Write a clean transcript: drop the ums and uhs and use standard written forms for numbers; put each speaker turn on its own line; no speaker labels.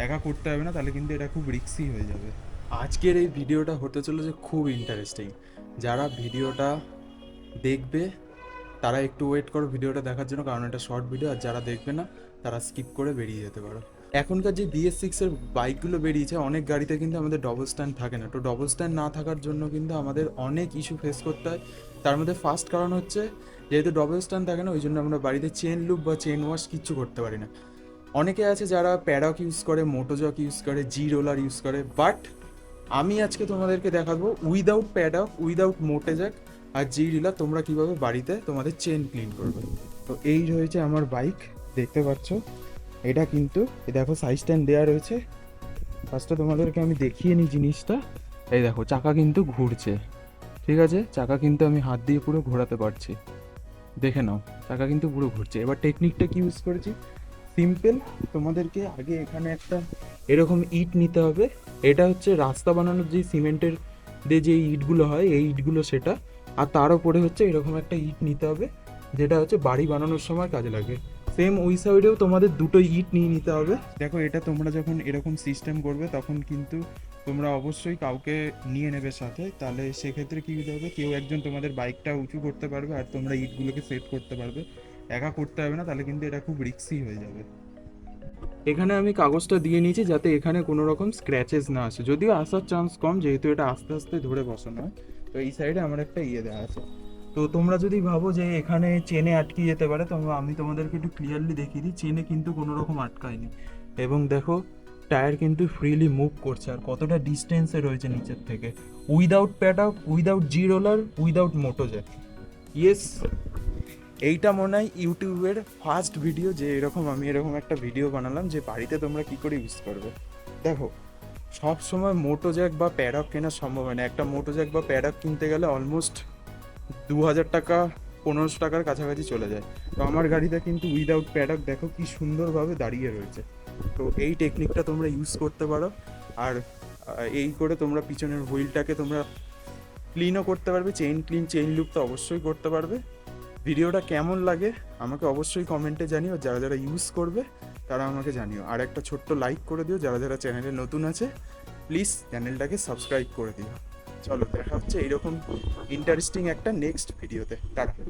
একা করতে হবে না, তাহলে কিন্তু এটা খুব রিস্কি হয়ে যাবে।
আজকের এই ভিডিওটা হতে চলেছে খুব ইন্টারেস্টিং। যারা ভিডিওটা দেখবে তারা একটু ওয়েট করো ভিডিওটা দেখার জন্য, কারণ এটা শর্ট ভিডিও। আর যারা দেখবে না তারা স্কিপ করে বেরিয়ে যেতে পারো। এখনকার যে BS6-এর বাইকগুলো বেরিয়েছে, অনেক গাড়িতে কিন্তু আমাদের ডবল স্ট্যান্ড থাকে না। তো ডবল স্ট্যান্ড না থাকার জন্য কিন্তু আমাদের অনেক ইস্যু ফেস করতে হয়। তার মধ্যে ফার্স্ট কারণ হচ্ছে, যেহেতু ডবল স্ট্যান্ড থাকে না, ওই জন্য আমরা বাড়িতে চেন লুপ বা চেন ওয়াশ কিচ্ছু করতে পারি না। অনেকে আছে যারা প্যাডক ইউজ করে, মোটোজক ইউজ করে, জি রোলার ইউজ করে, বাট আমি আজকে তোমাদেরকে দেখাবো উইদাউট প্যাডক, উইদাউট মোটোজক আর জি রোলার তোমরা কিভাবে বাড়িতে তোমাদের চেন ক্লিন করবে। তো এই রয়েছে আমার বাইক, দেখতে পাচ্ছ। এটা কিন্তু এই দেখো সাইড স্ট্যান্ড দেওয়া রয়েছে। ফার্স্টে তোমাদেরকে আমি দেখিয়ে নিই জিনিসটা। এই দেখো চাকা কিন্তু ঘুরছে, ঠিক আছে? চাকা কিন্তু আমি হাত দিয়ে পুরো ঘোরাতে পারছি, দেখে নাও। চাকা কিন্তু পুরো ঘুরছে। এবার টেকনিকটা কি ইউজ করেছি, সিম্পল। তোমাদেরকে আগে এখানে একটা এরকম ইট নিতে হবে। এটা হচ্ছে রাস্তা বানানোর যে সিমেন্টের দিয়ে যে ইটগুলো হয়, এই ইটগুলো সেটা। আর তার উপরে হচ্ছে এরকম একটা ইট নিতে হবে, যেটা হচ্ছে বাড়ি বানানোর সময় কাজে লাগে। সেম ওই সাইডেও তোমাদের দুটো ইট নিয়ে নিতে হবে।
দেখো, এটা তোমরা যখন এরকম সিস্টেম করবে তখন কিন্তু তোমরা অবশ্যই কাউকে নিয়ে নেবে সাথে, তাহলে সেক্ষেত্রে কী হতে হবে, কেউ একজন তোমাদের বাইকটা উঁচু করতে পারবে আর তোমরা ইটগুলোকে সেট করতে পারবে। একা করতে হবে না, তাহলে কিন্তু এটা খুব রিস্কি হয়ে যাবে।
এখানে আমি কাগজটা দিয়ে নিয়েছি যাতে এখানে কোনো রকম স্ক্র্যাচেস না আসে, যদিও আসার চান্স কম, যেহেতু এটা আস্তে আস্তে ধরে বসানো হয়। তো এই সাইডে আমার একটা দেওয়া আছে। তো তোমরা যদি ভাবো যে এখানে চেনে আটকে যেতে পারে, তো আমি তোমাদেরকে একটু ক্লিয়ারলি দেখিয়ে দিই, চেনে কিন্তু কোনো রকম আটকায়নি। এবং দেখো টায়ার কিন্তু ফ্রিলি মুভ করছে, আর কতটা ডিস্টেন্সে রয়েছে নিচের থেকে। উইদাউট প্যাডক, উইদাউট জি রোলার, উইদাউট মোটোজ্যাক। ইয়েস, এইটা মনে হয় ইউটিউবের ফার্স্ট ভিডিও যে আমি এরকম একটা ভিডিও বানালাম যে বাড়িতে তোমরা কি করে ইউজ করবে। দেখো, সব সময় মোটোজ্যাক বা প্যাডক কেনা সম্ভব হয় না। একটা মোটোজ্যাক বা প্যাডক কিনতে গেলে অলমোস্ট 2000 টাকা, 1500 টাকার কাছাকাছি চলে যায়। তো আমার গাড়িটা কিন্তু উইদাউট প্যাডক দেখো কি সুন্দরভাবে দাঁড়িয়ে রয়েছে। তো এই টেকনিকটা তোমরা ইউজ করতে পারো। আর এই করে তোমরা পিছনের হুইলটাকে তোমরা ক্লিনও করতে পারবে, চেইন ক্লিন, চেইন লুপ তো অবশ্যই করতে পারবে। ভিডিওটা কেমন লাগে আমাকে অবশ্যই কমেন্টে জানিও। যারা যারা ইউজ করবে তারা আমাকে জানিও। আর একটা ছোট্ট লাইক করে দিও। যারা যারা চ্যানেলে নতুন আছে প্লিজ চ্যানেলটাকে সাবস্ক্রাইব করে দিও। চলো, দেখা হচ্ছে এইরকম ইন্টারেস্টিং একটা নেক্সট ভিডিওতে। টাটা।